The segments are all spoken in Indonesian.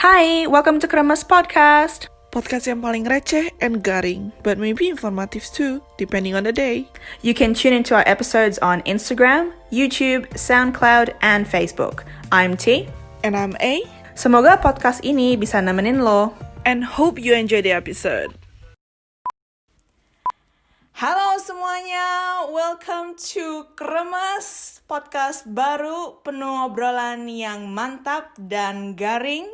Hi, welcome to Kremes Podcast. Podcast yang paling receh and garing, but maybe informative too, depending on the day. You can tune into our episodes on Instagram, YouTube, SoundCloud, and Facebook. I'm T. And I'm A, Semoga podcast ini bisa nemenin lo. and hope you enjoy the episode. Halo semuanya, welcome to Kremes Podcast baru penuh obrolan yang mantap dan garing.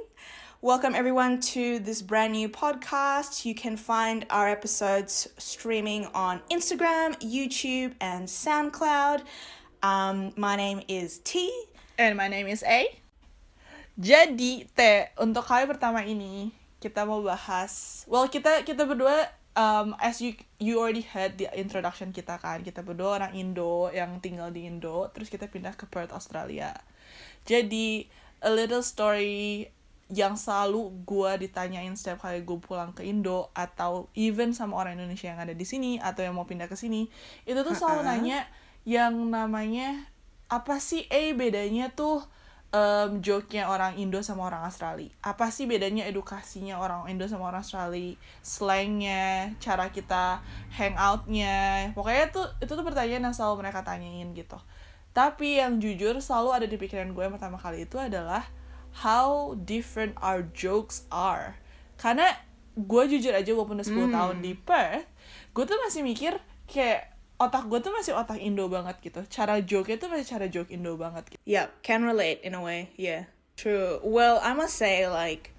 Welcome everyone to this brand new podcast. You can find our episodes streaming on Instagram, YouTube, and SoundCloud. My name is T. And my name is A. Jadi, untuk kali pertama ini, kita mau bahas, kita berdua, as you already heard the introduction kita kan, kita berdua orang Indo yang tinggal di Indo, terus kita pindah ke Perth, Australia. Jadi, a little story yang selalu gue ditanyain setiap kali gue pulang ke Indo, atau even sama orang Indonesia yang ada di sini atau yang mau pindah ke sini, itu tuh selalu nanya yang namanya apa sih bedanya tuh joke-nya orang Indo sama orang Australia. Apa sih bedanya edukasinya orang Indo sama orang Australia, slangnya, cara kita hangout-nya. Pokoknya itu tuh pertanyaan yang selalu mereka tanyain gitu. Tapi yang jujur selalu ada di pikiran gue yang pertama kali itu adalah how different our jokes are. Karena gue jujur aja walaupun udah 10 tahun di Perth, gue tuh masih mikir kayak otak gue tuh masih otak Indo banget gitu. Cara joke-nya tuh masih cara joke Indo banget gitu. Yeah, can relate in a way. Yeah, true. Well, I must say, like,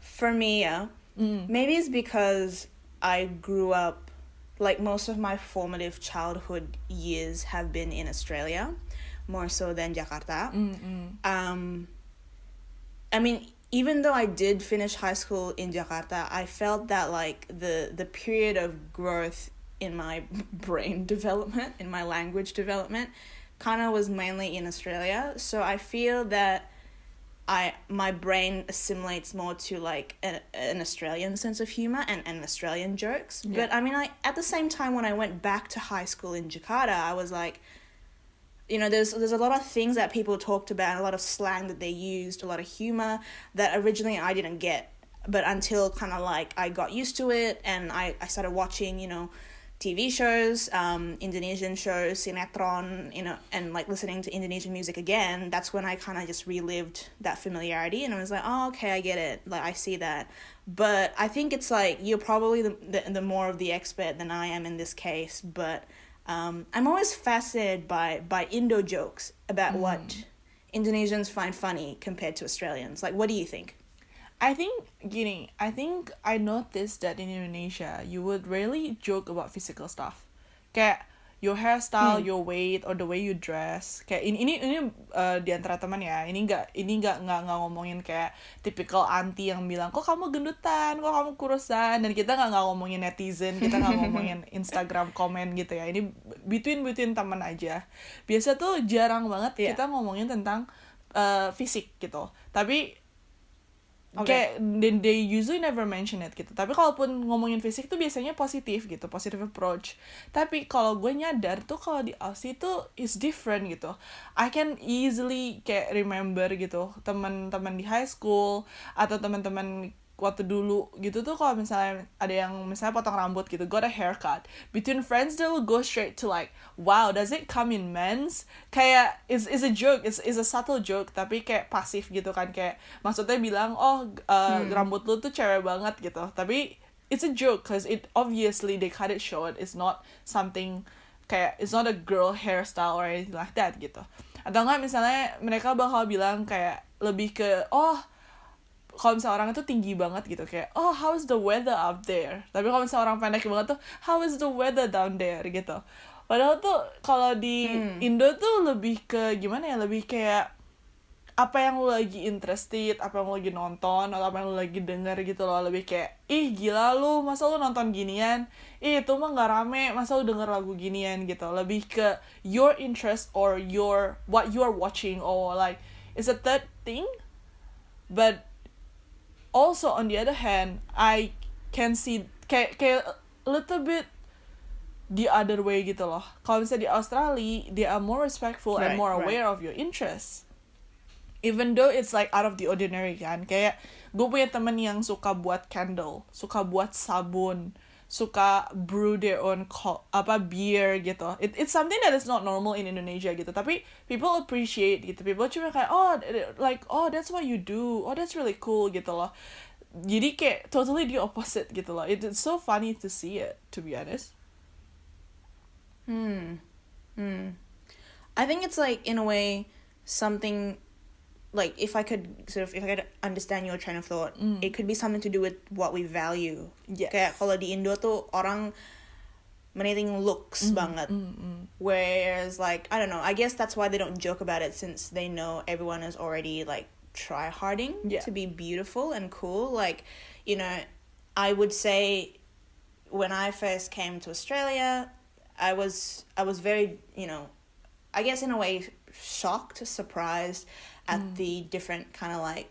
for me, maybe it's because I grew up, like, most of my formative childhood years have been in Australia, more so than Jakarta. I mean, even though I did finish high school in Jakarta, I felt that, like, the period of growth in my brain development, in my language development, kind of was mainly in Australia. So I feel that my brain assimilates more to, like, an Australian sense of humor and Australian jokes. Yeah. But I mean, at the same time, when I went back to high school in Jakarta, I was like, you know, there's a lot of things that people talked about, a lot of slang that they used, a lot of humor that originally I didn't get. But until kind of like I got used to it and I started watching, you know, TV shows, Indonesian shows, sinetron, you know, and like listening to Indonesian music again, that's when I kind of just relived that familiarity and I was like, oh, okay, I get it. Like, I see that. But I think it's like, you're probably the more of the expert than I am in this case, but I'm always fascinated by Indo jokes about what Indonesians find funny compared to Australians. Like, what do you think? I think I noticed that in Indonesia, you would rarely joke about physical stuff. Kayak your hairstyle, your weight, or the way you dress. Kayak ini di antara teman ya. Ini nggak ngomongin kayak typical auntie yang bilang, kok kamu gendutan, kok kamu kurusan. Dan kita nggak ngomongin netizen, kita nggak ngomongin Instagram komen gitu ya. Ini between teman aja. Biasa tuh jarang banget kita ngomongin tentang fisik gitu. Tapi kayak they usually never mention it gitu. Tapi kalaupun ngomongin fisik tuh biasanya positif gitu, positive approach. Tapi kalau gue nyadar tuh kalau di Aussie tuh is different gitu. I can easily kayak remember gitu teman-teman di high school atau teman-teman waktu dulu gitu tuh, kalau misalnya ada yang misalnya potong rambut gitu, got a haircut, between friends they will go straight to like, wow, does it come in men's? Kayak is a joke, is a subtle joke, tapi kayak pasif gitu kan, kayak maksudnya bilang, oh rambut lu tuh cewek banget gitu, tapi it's a joke cause it obviously they cut it short. It's not something kayak, it's not a girl hairstyle or anything like that gitu. Atau enggak misalnya mereka bakal bilang kayak lebih ke, oh kalau misalnya orang itu tinggi banget gitu, kayak, oh, how is the weather up there? Tapi kalau misalnya orang pendek banget tuh, how is the weather down there? Gitu. Padahal tuh, kalau di Indo tuh lebih ke, gimana ya, lebih kayak, apa yang lu lagi interested, apa yang lu lagi nonton, atau apa yang lu lagi denger gitu loh. Lebih kayak, ih gila lu, masa lu nonton ginian? Ih itu mah gak rame, masa lu denger lagu ginian gitu. Lebih ke your interest or what you are watching, or like, it's a third thing, but also on the other hand, I can see kayak a little bit the other way gitu loh. Kalau misalnya di Australia, they are more respectful and more aware of your interests. even though it's like out of the ordinary kan, kayak gue punya temen yang suka buat candle, suka buat sabun, suka brew their own beer gitu. It's something that is not normal in Indonesia gitu, tapi people appreciate gitu. People cuma kayak oh that's what you do, oh that's really cool gitu loh. Jadi kayak totally the opposite gitu loh. It's so funny to see it, to be honest. I think it's like, in a way, something like, if I could understand your train of thought, it could be something to do with what we value. Yes. Kayak kalau di Indo tuh orang meniting looks banget. Whereas, like, I don't know, I guess that's why they don't joke about it, since they know everyone is already like try harding to be beautiful and cool. Like, you know, I would say when I first came to Australia, I was very, you know, I guess in a way shocked, surprised at the different kind of like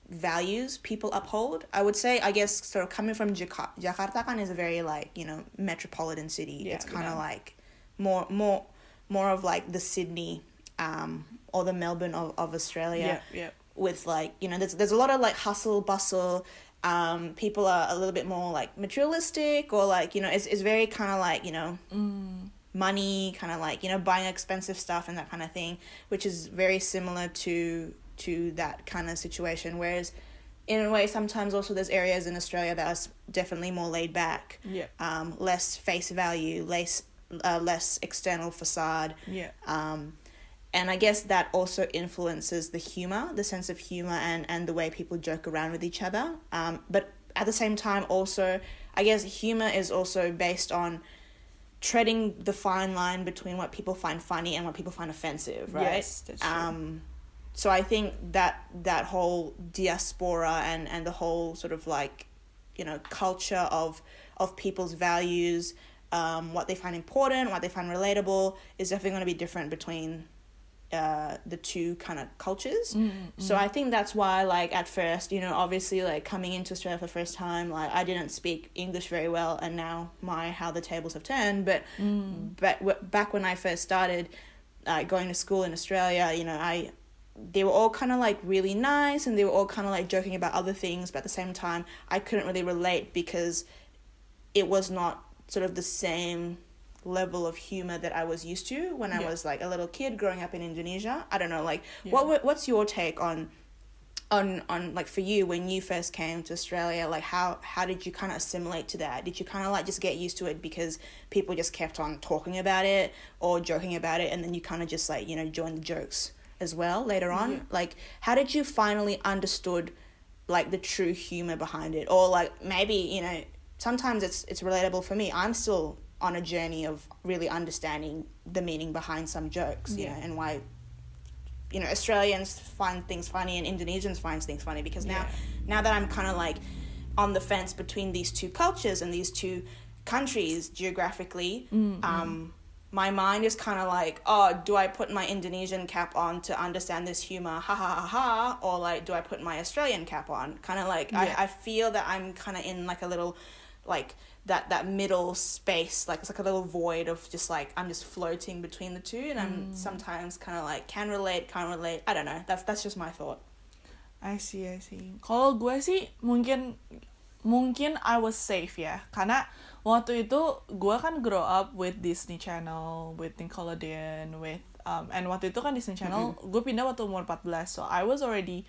values people uphold. I would say, I guess, sort of coming from Jakarta kan is a very, like, you know, metropolitan city. Yeah, it's kind of like more of like the Sydney or the Melbourne of Australia. Yeah. With, like, you know, there's a lot of like hustle bustle. People are a little bit more like materialistic, or like, you know, it's very kind of like, you know, money, kind of like, you know, buying expensive stuff and that kind of thing, which is very similar to that kind of situation. Whereas in a way, sometimes also there's areas in Australia that are definitely more laid back, less face value, less external facade. And I guess that also influences the humor, the sense of humor, and the way people joke around with each other. But at the same time, also, I guess humor is also based on treading the fine line between what people find funny and what people find offensive, right? Yes, that's true. So I think that whole diaspora and the whole sort of like, you know, culture of people's values, what they find important, what they find relatable, is definitely going to be different between the two kind of cultures. So I think that's why, like, at first, you know, obviously, like, coming into Australia for the first time, like, I didn't speak English very well, and now how the tables have turned. But back when I first started going to school in Australia, you know, they were all kind of like really nice, and they were all kind of like joking about other things, but at the same time I couldn't really relate because it was not sort of the same level of humor that I was used to when I was like a little kid growing up in Indonesia. I don't know, like, what's your take on like, for you, when you first came to Australia, like, how did you kind of assimilate to that? Did you kind of like just get used to it because people just kept on talking about it or joking about it, and then you kind of just, like, you know, joined the jokes as well later on? Like, how did you finally understood, like, the true humor behind it? Or, like, maybe, you know, sometimes it's relatable for me. I'm still on a journey of really understanding the meaning behind some jokes, you know, and why, you know, Australians find things funny and Indonesians find things funny, because now that I'm kind of like on the fence between these two cultures and these two countries geographically, my mind is kind of like, oh, do I put my Indonesian cap on to understand this humor, ha ha ha ha, or like, do I put my Australian cap on? Kind of like, I feel that I'm kind of in like a little, like, that middle space, like, it's like a little void of just like, I'm just floating between the two, and I'm sometimes kind of like can relate, can't relate. I don't know, that's just my thought. I see. Kalau gue sih mungkin I was safe ya, karena waktu itu gue kan grow up with Disney Channel, with Nickelodeon, with and waktu itu kan Disney Channel gue pindah waktu umur 14, so I was already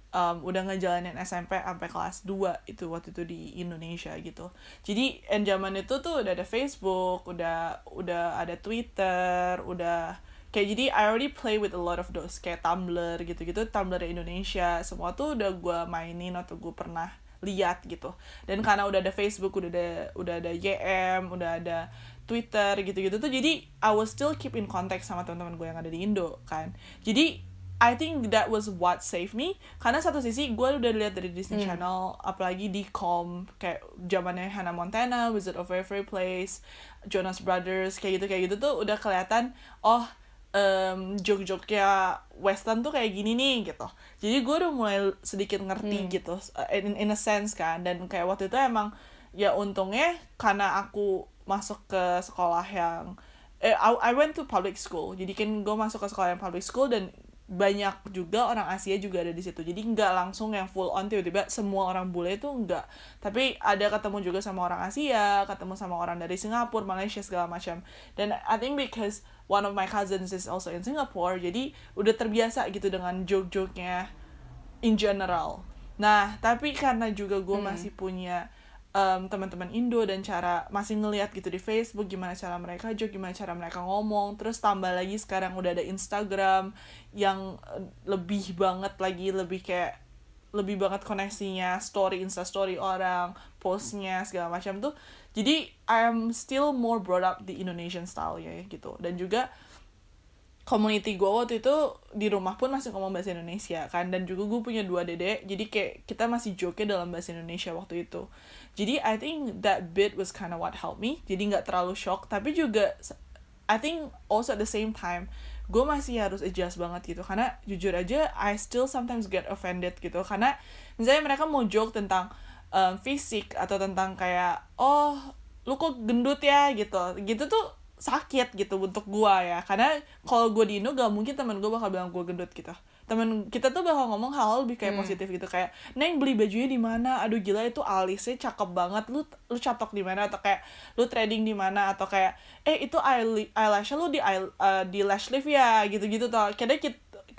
udah ngejalanin SMP sampai kelas 2 itu waktu itu di Indonesia gitu. Jadi zaman itu tuh udah ada Facebook, udah ada Twitter, udah kayak, jadi I already play with a lot of those, kayak Tumblr gitu-gitu, Tumblr Indonesia, semua tuh udah gue mainin atau gue pernah lihat gitu. Dan karena udah ada Facebook, udah ada YM, udah ada Twitter gitu-gitu tuh, jadi I was still keep in contact sama teman-teman gue yang ada di Indo kan. Jadi I think that was what saved me, karena satu sisi gue udah lihat dari Disney Channel, apalagi di kayak zamannya Hannah Montana, Wizard of Waverly Place, Jonas Brothers, kayak gitu tuh udah kelihatan, oh, joke-joke-nya Western tuh kayak gini nih gitu. Jadi gue udah mulai sedikit ngerti gitu, in a sense kan. Dan kayak waktu itu emang, ya untungnya karena aku masuk ke sekolah yang I went to public school, jadi kan gue masuk ke sekolah yang public school, dan banyak juga orang Asia juga ada di situ, jadi nggak langsung yang full on tiba-tiba semua orang bule itu nggak, tapi ada ketemu juga sama orang Asia, ketemu sama orang dari Singapura, Malaysia segala macam. Dan I think because one of my cousins is also in Singapore, jadi udah terbiasa gitu dengan joke-joke-nya in general. Nah tapi karena juga gue masih punya teman-teman Indo dan cara masih ngelihat gitu di Facebook gimana cara mereka joke, gimana cara mereka ngomong, terus tambah lagi sekarang udah ada Instagram yang lebih banget lagi, lebih banget koneksinya, Insta story orang, postnya segala macam tuh, jadi I'm still more brought up di Indonesian style ya gitu. Dan juga community gue waktu itu di rumah pun masih ngomong bahasa Indonesia kan, dan juga gue punya 2 dedek, jadi kayak kita masih joke dalam bahasa Indonesia waktu itu. Jadi I think that bit was kind of what helped me, jadi nggak terlalu shock, tapi juga I think also at the same time gue masih harus adjust banget gitu, karena jujur aja I still sometimes get offended gitu, karena misalnya mereka mau joke tentang fisik atau tentang kayak oh lu kok gendut ya gitu tuh sakit gitu untuk gua ya, karena kalau gua di Indo gak mungkin teman gua bakal bilang gua gendut gitu. Temen kita tuh bakal ngomong hal lebih kayak positif gitu, kayak Neng beli bajunya di mana, aduh gila itu alisnya cakep banget, lu catok di mana, atau kayak lu threading di mana, atau kayak itu eyelash lu di lash lift ya gitu tuh. Karena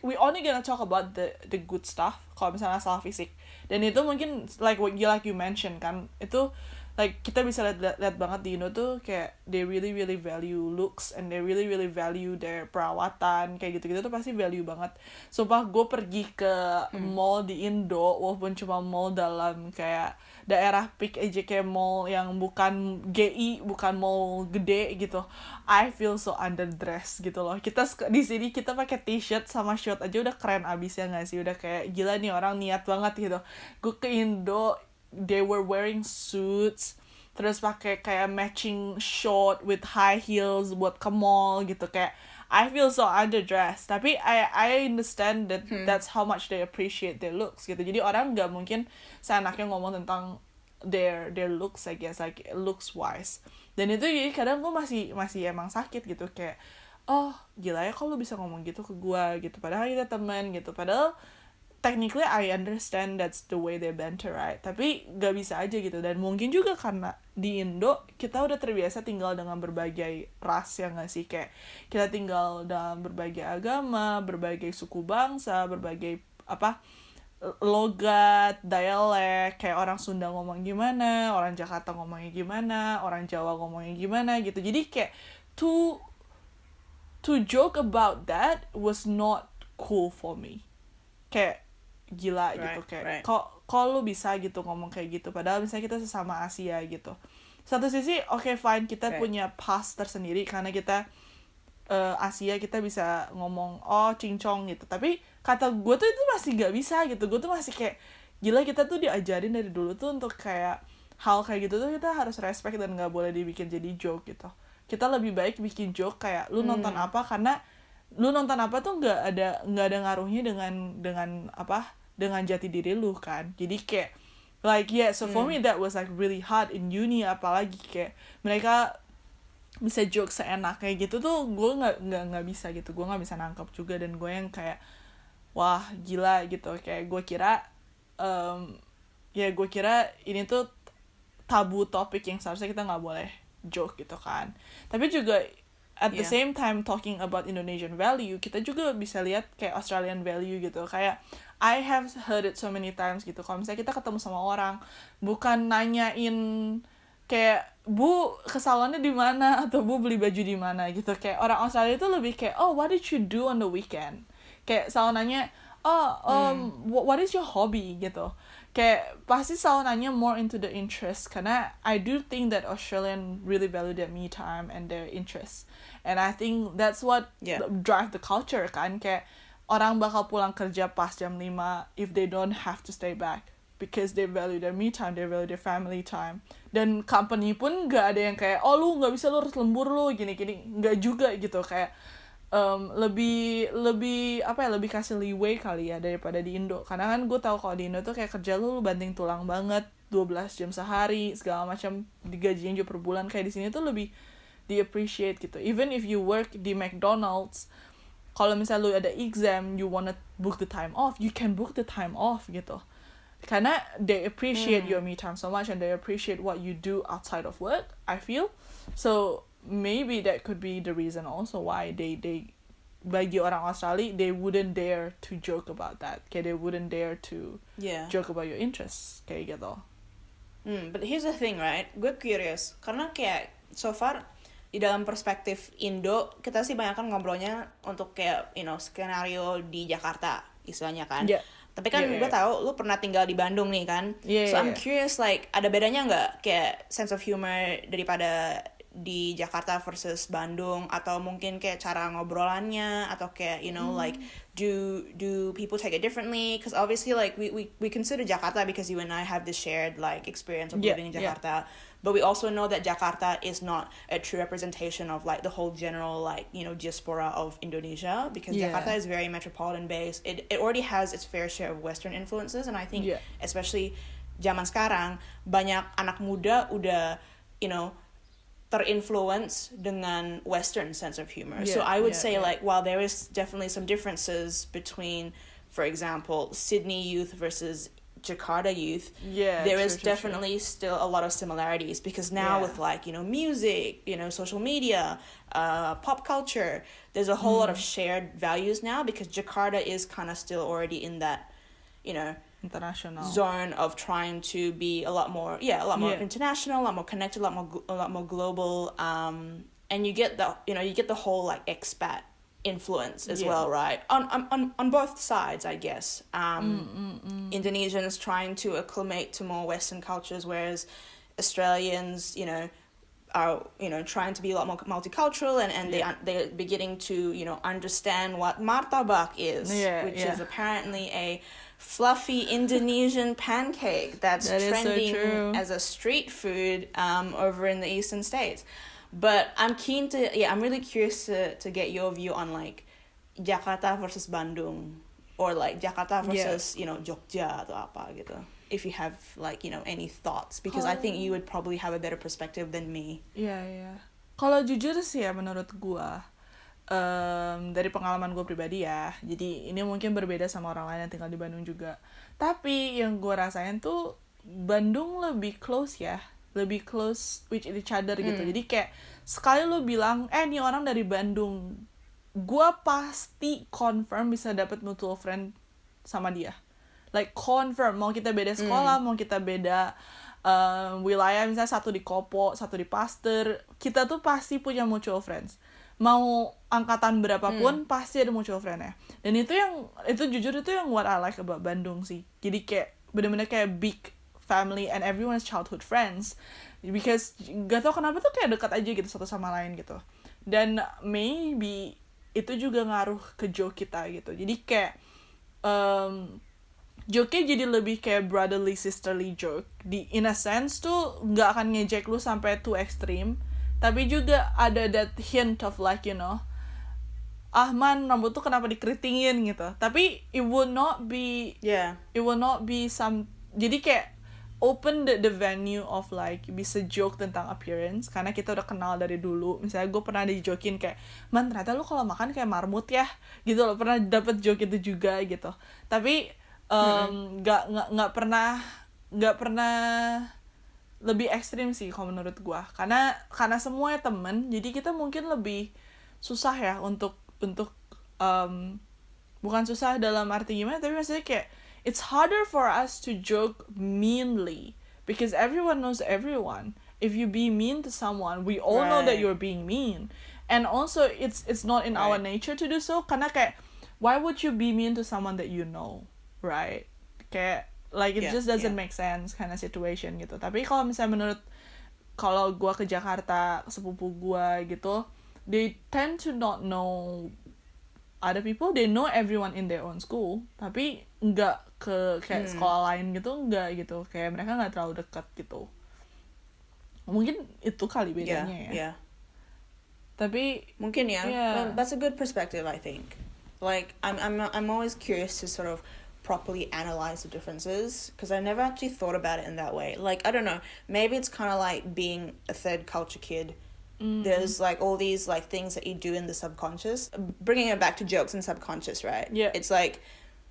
we only gonna talk about the good stuff kalau misalnya salah fisik. Dan itu mungkin like you mentioned kan, itu like kita bisa lihat banget di Indo tuh kayak they really value looks and they really value their perawatan kayak gitu tuh pasti value banget. Sumpah gue pergi ke mall di Indo walaupun cuma mall dalam kayak daerah peak aja, kayak mall yang bukan GI, bukan mall gede gitu, I feel so underdressed gitu loh. Kita di sini kita pakai t-shirt sama short aja udah keren abis ya nggak sih, udah kayak gila nih orang niat banget gitu. Gue ke Indo they were wearing suits, terus pakai kayak matching short with high heels buat ke mall gitu, kayak I feel so underdressed. Tapi I understand that that's how much they appreciate their looks gitu. Jadi orang nggak mungkin seenaknya ngomong tentang their looks, I guess, like looks wise. Dan itu jadi kadang gue masih emang sakit gitu, kayak oh gila ya kok lu bisa ngomong gitu ke gue gitu, padahal kita temen gitu, padahal technically I understand that's the way they banter, right? Tapi gak bisa aja gitu. Dan mungkin juga karena di Indo kita udah terbiasa tinggal dengan berbagai ras ya gak sih? Kayak kita tinggal dalam berbagai agama, berbagai suku bangsa, berbagai logat, dialek, kayak orang Sunda ngomong gimana, orang Jakarta ngomongnya gimana, orang Jawa ngomongnya gimana gitu. Jadi kayak to joke about that was not cool for me. Kayak gila gitu, kayak kok lu bisa gitu ngomong kayak gitu, padahal misalnya kita sesama Asia gitu. Satu sisi okay fine, kita punya pass tersendiri karena kita Asia, kita bisa ngomong oh cincong gitu, tapi kata gue tuh itu masih gak bisa gitu. Gue tuh masih kayak gila, kita tuh diajarin dari dulu tuh untuk kayak hal kayak gitu tuh kita harus respect dan gak boleh dibikin jadi joke gitu. Kita lebih baik bikin joke kayak lu nonton apa, karena lu nonton apa tuh nggak ada ngaruhnya dengan jati diri lu kan. Jadi kayak like so for me that was like really hard in uni, apalagi kayak mereka bisa joke seenak kayak gitu tuh gue nggak bisa gitu, gue nggak bisa nangkep juga. Dan gue yang kayak wah gila gitu, kayak gue kira gue kira ini tuh tabu topik yang seharusnya kita nggak boleh joke gitu kan. Tapi juga at the same time talking about Indonesian value, kita juga bisa lihat kayak Australian value gitu. Kayak I have heard it so many times gitu, kalau misalnya kita ketemu sama orang bukan nanyain kayak bu ke salonnya di mana atau bu beli baju di mana gitu, kayak orang Australia itu lebih kayak oh what did you do on the weekend, kayak selalu nanya what is your hobby gitu. Kayak pasti selalu nanya more into the interest, karena I do think that Australian really value their me time and their interests, and I think that's what drive the culture kan. Kayak orang bakal pulang kerja pas jam 5 if they don't have to stay back, because they value their me time, they value their family time. Dan company pun gak ada yang kayak oh lu gak bisa, lu harus lembur lu gini-gini, gak juga gitu. Kayak lebih kasih leeway kali ya daripada di Indo. Karena kan gue tahu kalau di Indo tuh kayak kerja lu banting tulang banget, 12 jam sehari segala macam, digajinya juga per bulan. Kayak di sini tuh lebih di appreciate gitu. Even if you work di McDonald's, kalau misalnya lu ada exam, you wanna book the time off, you can book the time off gitu. Karena they appreciate your me time so much and they appreciate what you do outside of work, I feel. So maybe that could be the reason also why they bagi orang Australia, they wouldn't dare to joke about that. Kayak they wouldn't dare to Yeah. joke about your interests kayak gitu. But here's the thing, right? Gue curious karena kayak so far di dalam perspektif Indo kita sih banyak kan ngobrolnya untuk kayak skenario di Jakarta istilahnya kan. Yeah. Tapi kan Yeah, gue yeah. tahu lu pernah tinggal di Bandung nih kan. Yeah, So yeah, I'm yeah. curious like ada bedanya nggak kayak sense of humor daripada di Jakarta versus Bandung atau mungkin kayak cara ngobrolannya atau kayak like do people take it differently, because obviously like we consider Jakarta because you and I have this shared like experience of Yeah, living in yeah. Jakarta, but we also know that Jakarta is not a true representation of like the whole general like diaspora of Indonesia, because Yeah. Jakarta is very metropolitan based. It already has its fair share of Western influences, and I think Yeah. especially zaman sekarang banyak anak muda udah terinfluence dengan Western sense of humor. So Yeah, I would yeah, say yeah. like while there is definitely some differences between, for example, Sydney youth versus Jakarta youth, Yeah, there true, is true, definitely still a lot of similarities, because now Yeah. with like music, social media, pop culture, there's a whole lot of shared values now, because Jakarta is kind of still already in that International. zone of trying to be a lot more Yeah. international, a lot more connected, a lot more global, and you get the whole like expat influence as Yeah. well, right, on both sides, I guess. Indonesians trying to acclimate to more Western cultures, whereas Australians are trying to be a lot more multicultural, and Yeah. they're beginning to understand what martabak is, Yeah, which yeah. is apparently a fluffy Indonesian pancake that's That is so trending true. as a street food over in the eastern states. But I'm really curious to get your view on like Jakarta versus Bandung, or like Jakarta versus Jogja atau apa gitu. If you have like any thoughts, because I think you would probably have a better perspective than me. Iya. Kalau jujur sih ya, menurut gua, dari pengalaman gue pribadi ya, jadi ini mungkin berbeda sama orang lain yang tinggal di Bandung juga. Tapi yang gue rasain tuh Bandung lebih close ya, lebih close with each other gitu. Jadi kayak sekali lu bilang, nih orang dari Bandung, gue pasti confirm bisa dapet mutual friend sama dia. Like confirm, mau kita beda sekolah, mau kita beda wilayah, misalnya satu di Kopo, satu di Pasteur, kita tuh pasti punya mutual friends. Mau angkatan berapapun pasti ada mutual friend-nya. Dan itu jujur itu yang what I like about Bandung sih. Jadi kayak bener-bener kayak big family and everyone's childhood friends, because gak tau kenapa tuh kayak dekat aja gitu satu sama lain gitu. Dan maybe itu juga ngaruh ke joke kita gitu. Jadi kayak joke-nya jadi lebih kayak brotherly sisterly joke. In a sense tuh gak akan ngejek lu sampai too extreme, tapi juga ada that hint of like Man, rambut tuh kenapa dikeritingin gitu. Tapi it will not be some, jadi kayak open the venue of like bisa joke tentang appearance, karena kita udah kenal dari dulu. Misalnya gue pernah dijokin kayak, man ternyata lu kalau makan kayak marmut ya gitu loh, pernah dapet joke itu juga gitu. Tapi nggak pernah lebih ekstrim sih kalau menurut gue, karena semuanya temen, jadi kita mungkin lebih susah ya untuk bukan susah dalam arti gimana, tapi maksudnya kayak it's harder for us to joke meanly, because everyone knows everyone. If you be mean to someone, we all know that you're being mean, and also it's not in our nature to do so, karena kayak why would you be mean to someone that you know, right? Kayak like it just doesn't make sense kind of situation gitu. Tapi kalau misalnya kalau gue ke Jakarta, ke sepupu gue gitu, they tend to not know other people. They know everyone in their own school, tapi nggak ke kayak sekolah lain gitu, nggak gitu. Kayak mereka nggak terlalu dekat gitu. Mungkin itu kali bedanya ya. Tapi mungkin ya. Well, that's a good perspective, I think. Like I'm always curious to sort of properly analyze the differences, because I never actually thought about it in that way. Like, I don't know, maybe it's kind of like being a third culture kid There's like all these like things that you do in the subconscious. Bringing it back to jokes and subconscious, right? Yeah. It's like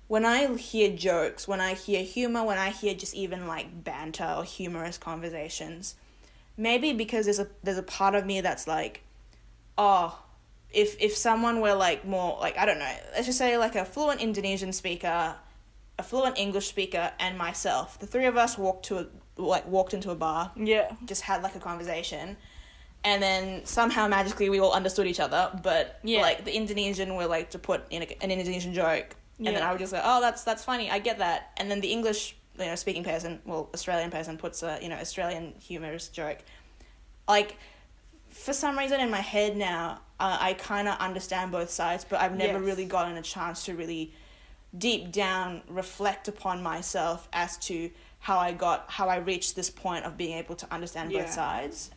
when I hear jokes, when I hear humor, when I hear just even like banter or humorous conversations, maybe because there's a part of me that's like, oh, if someone were like more like, I don't know, let's just say like a fluent Indonesian speaker, a fluent English speaker, and myself, the three of us walked into a bar, Yeah. just had like a conversation, and then somehow magically we all understood each other, but Yeah. like the Indonesian were like to put in an Indonesian joke, and then Yeah. I would just go, oh, that's funny, I get that, and then the English speaking person, well, Australian person puts a Australian humorous joke, like for some reason in my head now, I kind of understand both sides, but I've never Yes. really gotten a chance to really deep down reflect upon myself as to how I reached this point of being able to understand Yeah. both sides.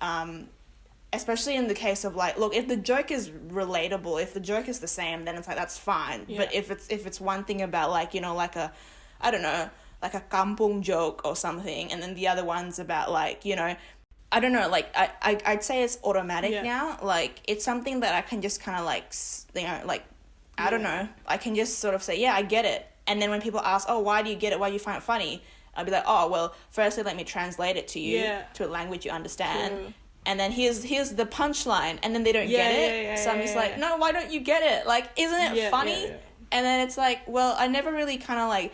Especially in the case of like, look, if the joke is relatable, if the joke is the same, then it's like that's fine. Yeah. But if it's one thing about like, like a, I don't know, like a kampung joke or something, and then the other one's about like, I don't know, like I'd say it's automatic Yeah. now. Like it's something that I can just kind of like, like, I don't Yeah. know, I can just sort of say, yeah, I get it. And then when people ask, oh, why do you get it? Why do you find it funny? I'll be like, oh, well, firstly, let me translate it to you Yeah. to a language you understand. True. And then here's the punchline, and then they don't Yeah, get it. yeah, So I'm just like, no, why don't you get it? Like, isn't it Yeah, funny? yeah, yeah. And then it's like, well, I never really kind of like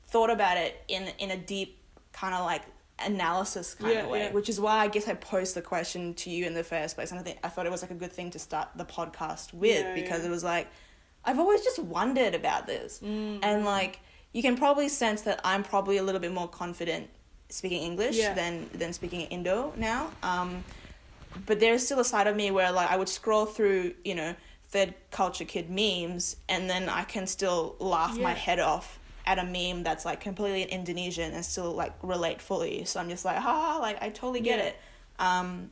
thought about it in a deep kind of like analysis kind Yeah, of way, yeah. which is why I guess I posed the question to you in the first place. And I thought it was like a good thing to start the podcast with, Yeah, because yeah. it was like, I've always just wondered about this. And like, you can probably sense that I'm probably a little bit more confident speaking English Yeah. than speaking Indo now. But there's still a side of me where like I would scroll through, third culture kid memes, and then I can still laugh my Yeah. head off at a meme that's like completely Indonesian and still like relate fully. So I'm just like, like I totally get Yeah. it.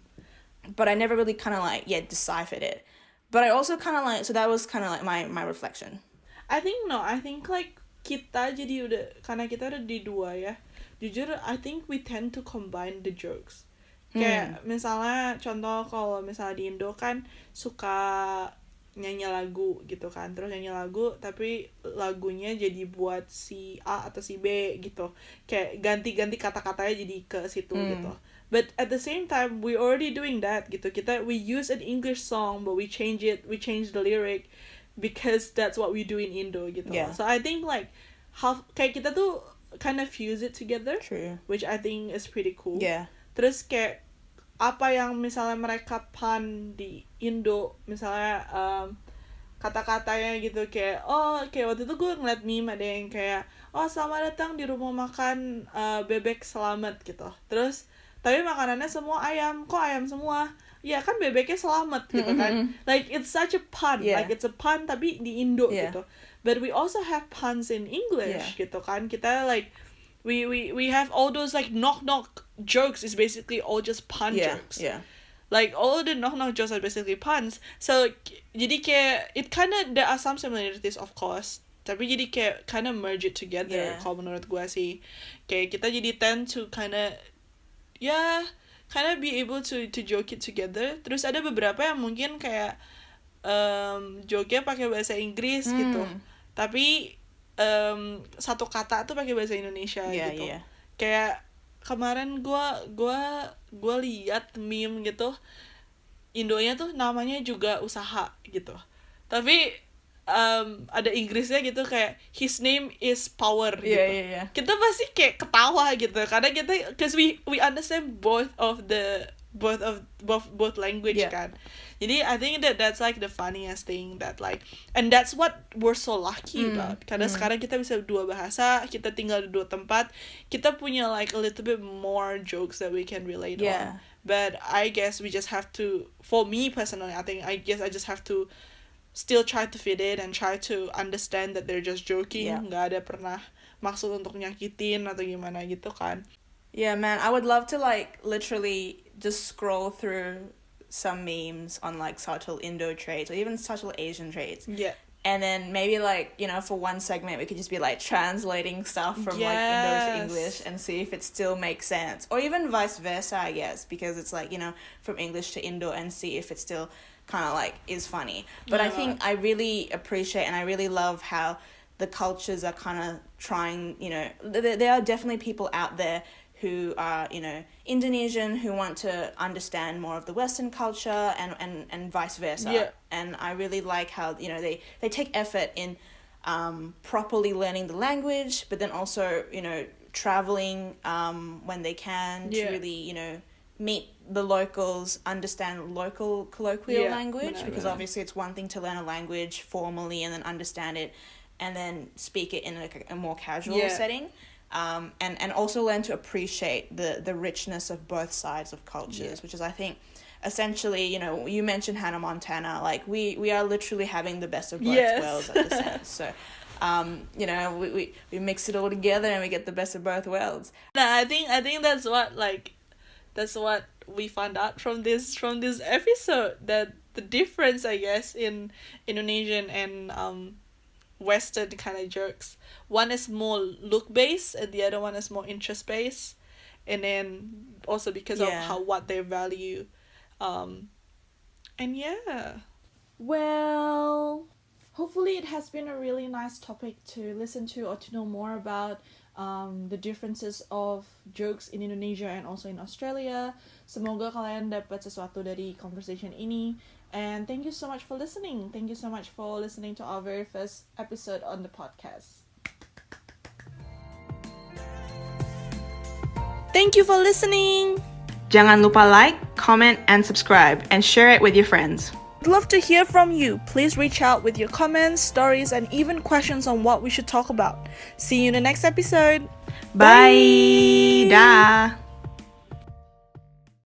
But I never really kind of like deciphered it. But I also kind of like, so that was kind of like my reflection. I think like kita jadi udah, karena kita udah di dua ya, jujur I think we tend to combine the jokes. Kayak misalnya contoh kalau misalnya di Indo kan suka nyanyi lagu gitu kan, terus nyanyi lagu tapi lagunya jadi buat si A atau si B gitu, kayak ganti-ganti kata-katanya jadi ke situ gitu. But at the same time we already doing that gitu, we use an English song but we change the lyric because that's what we do in Indo gitu. Yeah. So I think like kayak kita tuh kind of fuse it together, True. which I think is pretty cool. Yeah. Terus kayak apa yang misalnya mereka pun di Indo, misalnya kata-katanya gitu, kayak kayak waktu itu gue ngeliat meme ada yang kayak selamat datang di rumah makan bebek selamat gitu, terus tapi makanannya semua ayam, kok ayam semua, ya kan bebeknya selamat gitu kan. Like it's such a pun, Yeah. like it's a pun tapi di Indo Yeah. gitu. But we also have puns in English gitu kan, kita like we have all those like knock jokes is basically all just pun jokes. Yeah. Like all the knock jokes are basically puns. So jadi kayak it kinda, there are some similarities of course, tapi jadi kayak kinda merge it together. Yeah. Kalau menurut gue sih, kayak kita jadi tend to kinda be able to joke it together. Terus ada beberapa yang mungkin kayak joke-nya pakai bahasa Inggris gitu, tapi satu kata tuh pakai bahasa Indonesia gitu. Yeah. Kayak kemarin gue lihat meme gitu, Indonya tuh namanya juga usaha gitu, tapi ada Inggrisnya gitu, kayak his name is power gitu. Yeah. Kita pasti kayak ketawa gitu karena kita, cause we understand both language kan. Jadi I think that's like the funniest thing that like, and that's what we're so lucky about, karena sekarang kita bisa dua bahasa, kita tinggal di dua tempat, kita punya like a little bit more jokes that we can relate on. But I guess we just have to, for me personally, I guess I just have to still try to fit in and try to understand that they're just joking, nggak ada pernah maksud untuk nyakitin atau gimana gitu kan. Yeah, man, I would love to like literally just scroll through some memes on like subtle Indo traits or even subtle Asian traits. Yeah. and then maybe like, you know, for one segment we could just be like translating stuff from like Indo to English and see if it still makes sense, or even vice versa, I guess, because it's like, you know, from English to Indo, and see if it still kind of like is funny. But I think I really appreciate and I really love how the cultures are kind of trying, you know, there are definitely people out there who are, you know, Indonesian, who want to understand more of the Western culture, and vice versa. Yeah. And I really like how, you know, they take effort in properly learning the language, but then also, you know, traveling when they can to really, you know, meet the locals, understand local colloquial language, because obviously it's one thing to learn a language formally and then understand it and then speak it in a more casual setting. And also learn to appreciate the richness of both sides of cultures, which is, I think, essentially, you know, you mentioned Hannah Montana, like we are literally having the best of both worlds at the sense. So you know, we mix it all together and we get the best of both worlds. I think that's what we found out from this episode, that the difference, I guess, in Indonesian and Western kind of jokes, one is more look based and the other one is more interest based, and then also because of what they value, and well, hopefully it has been a really nice topic to listen to or to know more about, the differences of jokes in Indonesia and also in Australia. Semoga kalian dapat sesuatu dari conversation ini. And thank you so much for listening. Thank you so much for listening to our very first episode on the podcast. Thank you for listening. Jangan lupa like, comment, and subscribe, and share it with your friends. I'd love to hear from you. Please reach out with your comments, stories, and even questions on what we should talk about. See you in the next episode. Bye. Dah.